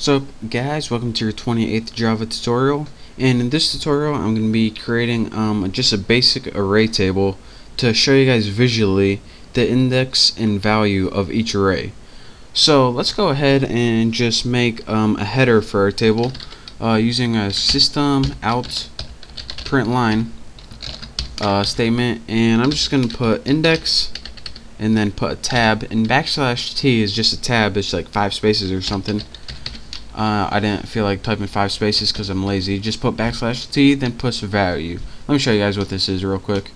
So guys, welcome to your 28th Java tutorial, and in this tutorial I'm going to be creating just a basic array table to show you guys visually the index and value of each array. So let's go ahead and just make a header for our table using a system out print line statement, and I'm just going to put index and then put a tab, and \t is just a tab. It's like 5 spaces or something. I didn't feel like typing 5 spaces because I'm lazy. Just put \t, then push value. Let me show you guys what this is real quick.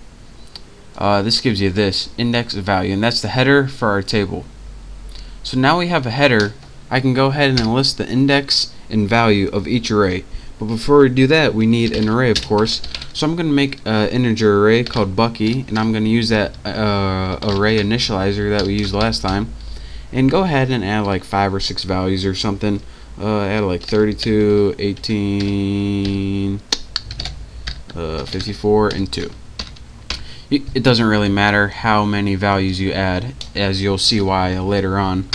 This gives you this index value, and that's the header for our table. So now we have a header. I can go ahead and enlist the index and value of each array. But before we do that, we need an array, of course. So I'm going to make an integer array called Bucky, and I'm going to use that array initializer that we used last time, and go ahead and add like 5 or 6 values or something. Add like 32, 18, 54, and 2. It doesn't really matter how many values you add, as you'll see why later on.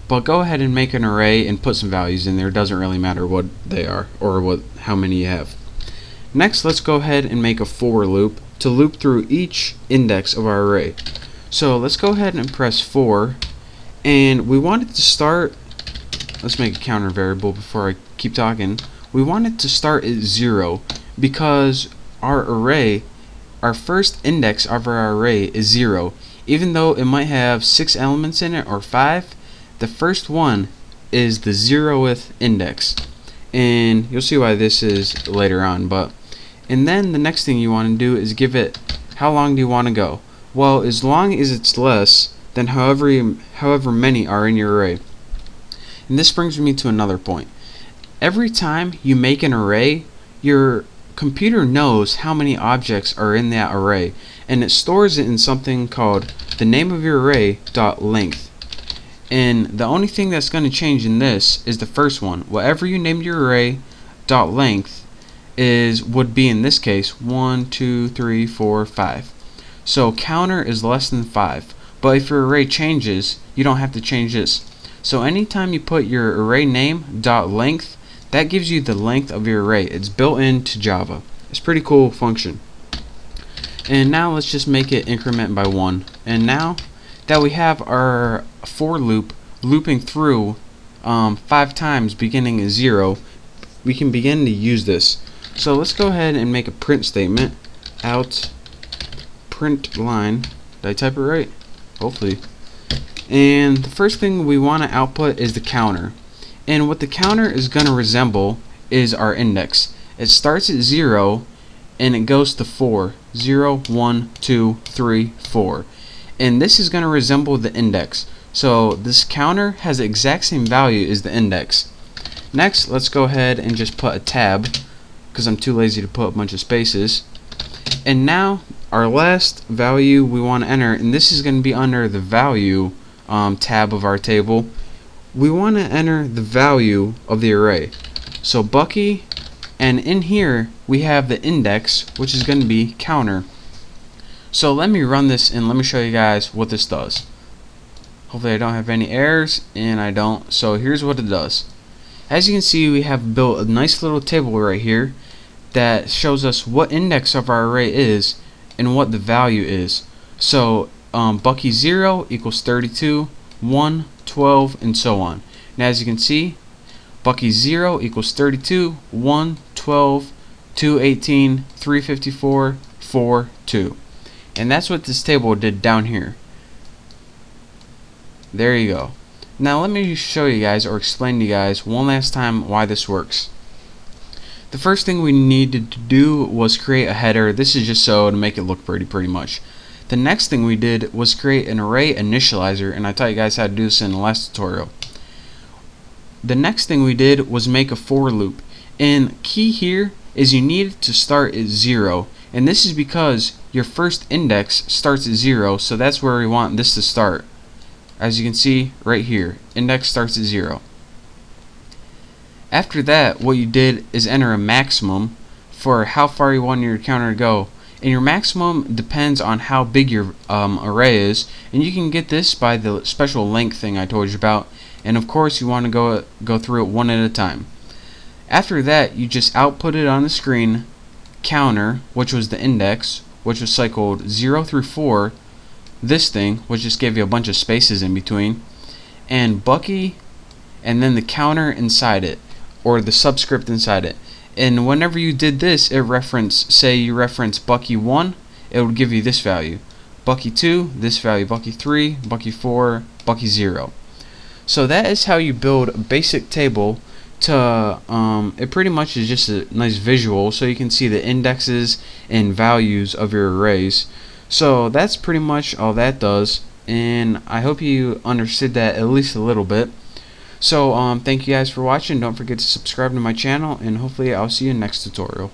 But go ahead and make an array and put some values in there. It doesn't really matter what they are or how many you have. Next, let's go ahead and make a for loop to loop through each index of our array. So let's go ahead and press for, and we want it to start. Let's make a counter variable before I keep talking. We want it to start at 0 because our array, our first index of our array is 0. Even though it might have 6 elements in it or 5, the first one is the 0th index. And you'll see why this is later on. And then the next thing you want to do is give it, how long do you want to go? Well, as long as it's less than however many are in your array. And this brings me to another point. Every time you make an array, your computer knows how many objects are in that array, and it stores it in something called the name of your array .length. And the only thing that's going to change in this is the first one. Whatever you named your array .length would be, in this case, 1, 2, 3, 4, 5. So counter is less than 5. But if your array changes, you don't have to change this. So anytime you put your array name .length, that gives you the length of your array. It's built into Java. It's a pretty cool function. And now let's just make it increment by 1. And now that we have our for loop looping through 5 times beginning at 0, we can begin to use this. So let's go ahead and make a print statement. Out print line. Did I type it right? Hopefully. And the first thing we want to output is the counter. And what the counter is going to resemble is our index. It starts at 0 and it goes to 4. 0, 1, 2, 3, 4. And this is going to resemble the index. So this counter has the exact same value as the index. Next, let's go ahead and just put a tab, because I'm too lazy to put a bunch of spaces. And now our last value we want to enter, and this is going to be under the value tab of our table. We want to enter the value of the array. So Bucky, and in here we have the index, which is going to be counter. So let me run this and let me show you guys what this does. Hopefully I don't have any errors, and I don't. So here's what it does. As you can see, we have built a nice little table right here that shows us what index of our array is and what the value is. So Bucky 0 equals 32, 1, 12, and so on. And as you can see, Bucky 0 equals 32, 1, 12, 218, 354, 4, 2. And that's what this table did down here. There you go. Now let me show you guys, or explain to you guys one last time why this works. The first thing we needed to do was create a header. This is just so to make it look pretty much. The next thing we did was create an array initializer, and I taught you guys how to do this in the last tutorial. The next thing we did was make a for loop, and key here is you need it to start at 0, and this is because your first index starts at 0, so that's where we want this to start. As you can see right here, index starts at 0. After that, what you did is enter a maximum for how far you want your counter to go. And your maximum depends on how big your array is, and you can get this by the special length thing I told you about. and of course you want to go through it one at a time. After that, you just output it on the screen, counter, which was the index, which was cycled 0 through 4, this thing, which just gave you a bunch of spaces in between, and Bucky, and then the counter inside it, or the subscript inside it. And whenever you did this, it referenced, say you reference Bucky 1, it would give you this value. Bucky 2, this value. Bucky 3, Bucky 4, Bucky 0. So that is how you build a basic table to, it pretty much is just a nice visual so you can see the indexes and values of your arrays. So that's pretty much all that does, and I hope you understood that at least a little bit. So thank you guys for watching. Don't forget to subscribe to my channel, and hopefully I'll see you in the next tutorial.